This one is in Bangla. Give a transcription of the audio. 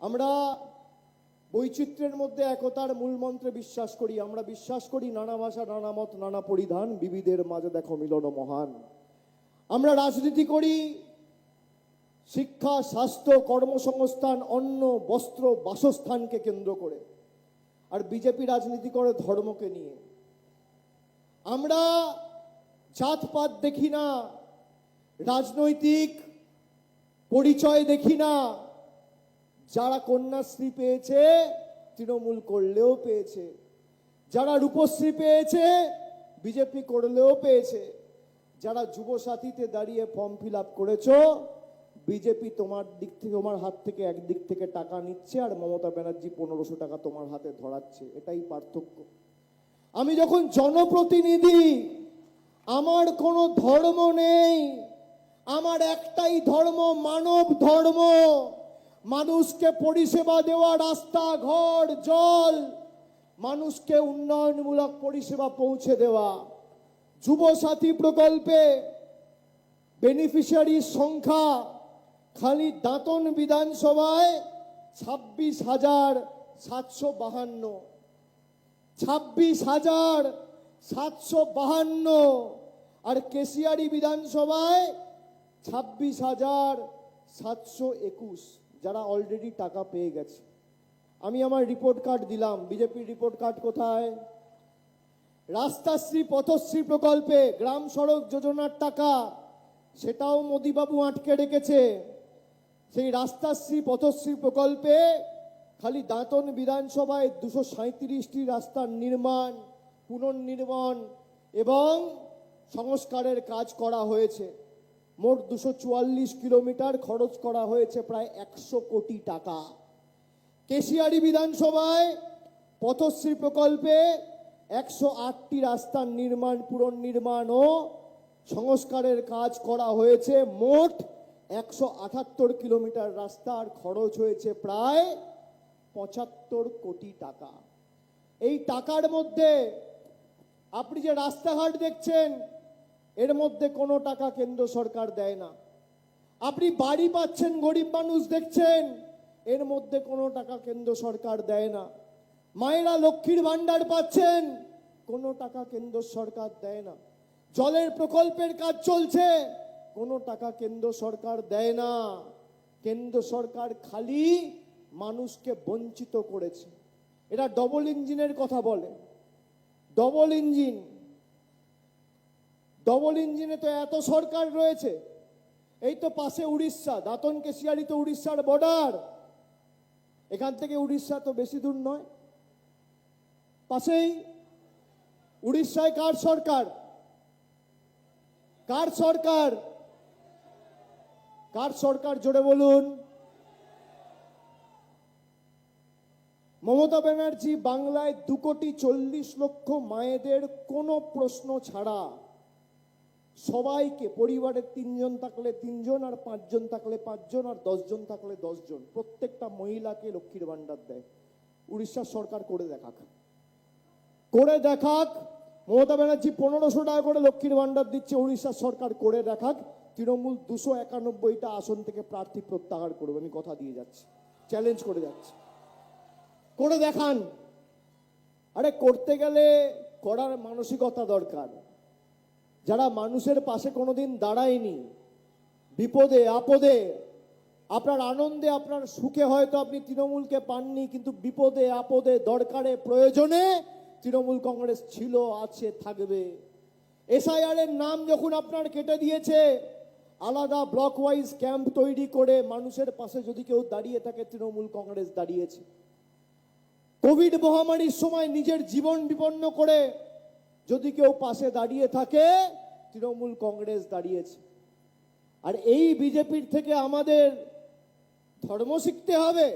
আমরা বৈচিত্র্যের মধ্যে একতার মূলমন্ত্রে বিশ্বাস করি। আমরা বিশ্বাস করি নানা ভাষা, নানা মত, নানা পরিধান, বিবিধের মাঝে দেখো মিলন মহান। আমরা রাজনীতি করি শিক্ষা, স্বাস্থ্য, কর্মসংস্থান, অন্ন, বস্ত্র, বাসস্থানকে কেন্দ্র করে। আর বিজেপি রাজনীতি করে ধর্মকে নিয়ে। আমরা জাতপাত দেখি না, রাজনৈতিক পরিচয় দেখি না। যারা কন্যাশ্রী পেয়েছে তৃণমূল করলেও পেয়েছে, যারা রূপশ্রী পেয়েছে বিজেপি করলেও পেয়েছে, যারা যুবসাথীতে দাঁড়িয়ে ফর্ম ফিল আপ করেছো বিজেপি তোমার দিক থেকে, তোমার হাত থেকে একদিক থেকে টাকা নিচ্ছে, আর মমতা ব্যানার্জি 1500 টাকা তোমার হাতে ধরাচ্ছে। এটাই পার্থক্য। আমি যখন জনপ্রতিনিধি, আমার কোনো ধর্ম নেই, আমার একটাই ধর্ম, মানব ধর্ম। মানুষকে পরিষেবা দেওয়া, রাস্তা, ঘর, জল, মানুষকে উন্নয়নমূলক পরিষেবা পৌঁছে দেওয়া। যুবসাথী প্রকল্পে বেনিফিশিয়ারির সংখ্যা খালি দাঁতন বিধানসভায় 26,752, 26,752, আর কেশিয়ারি বিধানসভায় 26,721, যারা অলরেডি টাকা পেয়ে গেছে। আমি আমার রিপোর্ট কার্ড দিলাম। বিজেপির রিপোর্ট কার্ড কোথায়? রাস্তাশ্রী, পথশ্রী প্রকল্পে গ্রাম সড়ক যোজনার টাকা, সেটাও মোদিবাবু আটকে রেখেছে। সেই রাস্তাশ্রী, পথশ্রী প্রকল্পে খালি দাঁতন বিধানসভায় 237টি রাস্তার নির্মাণ, পুনর্নির্মাণ এবং সংস্কারের কাজ করা হয়েছে। মোট 244 কিলোমিটার, খরচ করা হয়েছে প্রায় 100 কোটি টাকা। কেশিয়ারি বিধানসভায় পথশ্রী প্রকল্পে 108টি রাস্তার নির্মাণ, পুনর্নির্মাণ ও সংস্কারের কাজ করা হয়েছে। মোট 178 কিলোমিটার রাস্তার খরচ হয়েছে প্রায় 75 কোটি টাকা। এই টাকার মধ্যে আপনি যে রাস্তাঘাট দেখছেন, এর মধ্যে কোনো টাকা কেন্দ্র সরকার দেয় না। আপনি বাড়ি পাচ্ছেন, গরিব মানুষ দেখছেন, এর মধ্যে কোনো টাকা কেন্দ্র সরকার দেয় না। মায়েরা লক্ষ্মীর ভান্ডার পাচ্ছেন, কোনো টাকা কেন্দ্র সরকার দেয় না। জলের প্রকল্পের কাজ চলছে, কোনো টাকা কেন্দ্র সরকার দেয় না। কেন্দ্র সরকার খালি মানুষকে বঞ্চিত করেছে। এরা ডবল ইঞ্জিনের কথা বলে। ডবল ইঞ্জিন, ডবল ইঞ্জিনে তো এত সরকার রয়েছে। এই তো পাশে উড়িষ্যা, দাঁতন কেশিয়ারি তো উড়িষ্যার বর্ডার। এখান থেকে উড়িষ্যা তো বেশি দূর নয়, পাশেই। উড়িষ্যায় কার সরকার? কার সরকার? কার সরকার? জোরে বলুন। মমতা ব্যানার্জি বাংলায় 2,40,00,000 মায়েদের কোনো প্রশ্ন ছাড়া সবাইকে, পরিবারের 3 জন থাকলে 3 জন, আর 5 জন থাকলে 5 জন, আর 10 জন থাকলে 10 জন, প্রত্যেকটা মহিলাকে লক্ষ্মীর ভান্ডার দেয়। উড়িষ্যার সরকার করে দেখাক, করে দেখাক। মমতা ব্যানার্জি 1500 টাকা করে লক্ষ্মীর ভান্ডার দিচ্ছে, উড়িষ্যার সরকার করে দেখাক। তৃণমূল 291টা আসন থেকে প্রার্থী প্রত্যাহার করবে, আমি কথা দিয়ে যাচ্ছি, চ্যালেঞ্জ করে যাচ্ছি। করে দেখান। আরে করতে গেলে করার মানসিকতা দরকার। যারা মানুষের পাশে কোনোদিন দাঁড়ায়নি, বিপদে আপদে, আপনার আনন্দে, আপনার সুখে হয়তো আপনি তৃণমূলকে পাননি, কিন্তু বিপদে আপদে, দরকারে, প্রয়োজনে তৃণমূল কংগ্রেস ছিল, আছে, থাকবে। এসআইআর এর নাম যখন আপনার কেটে দিয়েছে, আলাদা ব্লক ওয়াইজ ক্যাম্প তৈরি করে মানুষের পাশে যদি কেউ দাঁড়িয়ে থাকে, তৃণমূল কংগ্রেস দাঁড়িয়েছে। কোভিড মহামারীর সময় নিজের জীবন বিপন্ন করে যদি কেউ পাশে দাঁড়িয়ে থাকে, তৃণমূল কংগ্রেস দাঁড়িয়েছে। আর এই বিজেপির থেকে আমাদের ধর্ম শিখতে হবে।